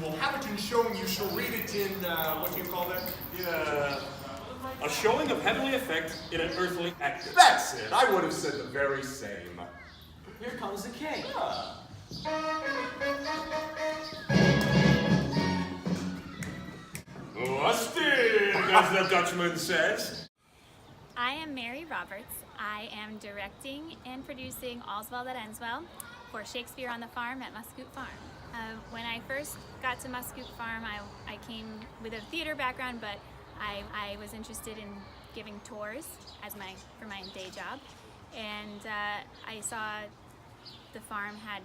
will have it in showing, you shall read it in, what do you call that? A showing of heavenly effect in an earthly active. That's it. I would have said the very same. Here comes the king. Lustig, as the Dutchman says. I am Mary Roberts. I am directing and producing All's Well That Ends Well for Shakespeare on the Farm at Muscoot Farm. When I first got to Muscoot Farm, I came with a theater background, but I was interested in giving tours for my day job, and I saw the farm had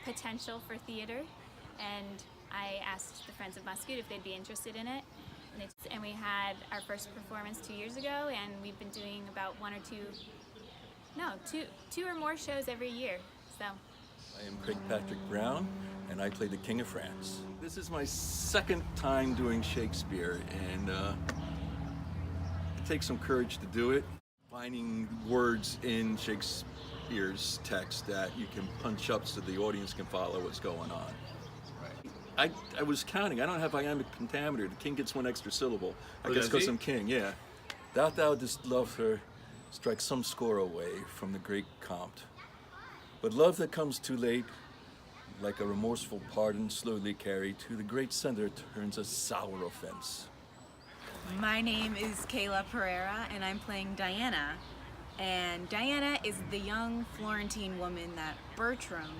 potential for theater, and I asked the Friends of Muscoot if they'd be interested in it, and we had our first performance 2 years ago, and we've been doing about two or more shows every year. So I am Patrick Browne, and I play the King of France. This is my second time doing Shakespeare, and it takes some courage to do it. Finding words in Shakespeare's text that you can punch up so the audience can follow what's going on. I was counting. I don't have iambic pentameter. The king gets one extra syllable. I guess because I'm king, yeah. Thou didst love her, strike some score away from the great Comte. But love that comes too late, like a remorseful pardon slowly carried to the great sender, turns a sour offense. My name is Kayla Pereira, and I'm playing Diana. And Diana is the young Florentine woman that Bertram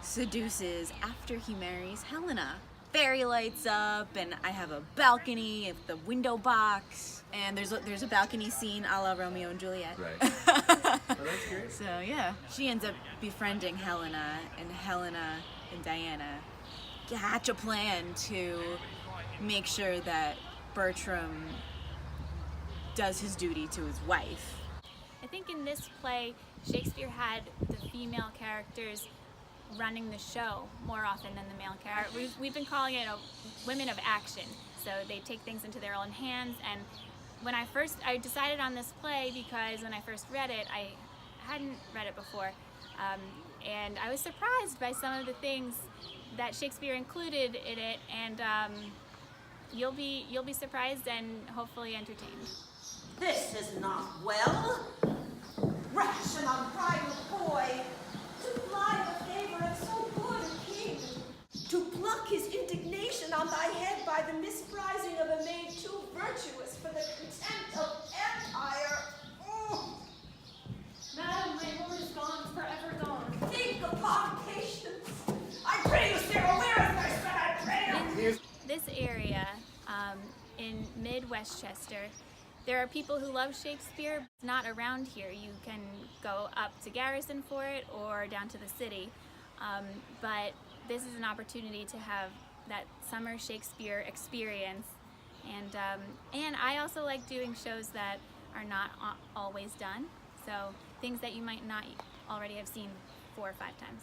seduces after he marries Helena. Fairy lights up, and I have a balcony with the window box, and there's a balcony scene a la Romeo and Juliet. Right. Oh, that's great. So yeah, she ends up befriending Helena, and Helena and Diana hatch a plan to make sure that Bertram does his duty to his wife. I think in this play, Shakespeare had the female characters running the show more often than the male character. We've been calling it women of action. So they take things into their own hands. And when I decided on this play because when I first read it, I hadn't read it before, and I was surprised by some of the things that Shakespeare included in it. And you'll be surprised and hopefully entertained. This is not well. Rash and unbridled boy, to fly the favor of so good a king, to pluck his indignation on thy head by the misprizing of a maid too virtuous for the contempt of empire. Oh. Madam, my lord is gone, forever gone. Think upon patience. I pray you, Sarah, where is my son? I pray you. This area in mid-Westchester, there are people who love Shakespeare. It's not around here. You can go up to Garrison for it or down to the city. But this is an opportunity to have that summer Shakespeare experience. And I also like doing shows that are not always done. So things that you might not already have seen 4 or 5 times.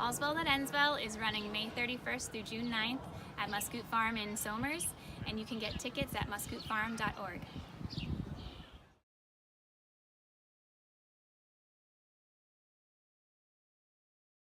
All's Well That Ends Well is running May 31st through June 9th at Muscoot Farm in Somers, and you can get tickets at muscootfarm.org.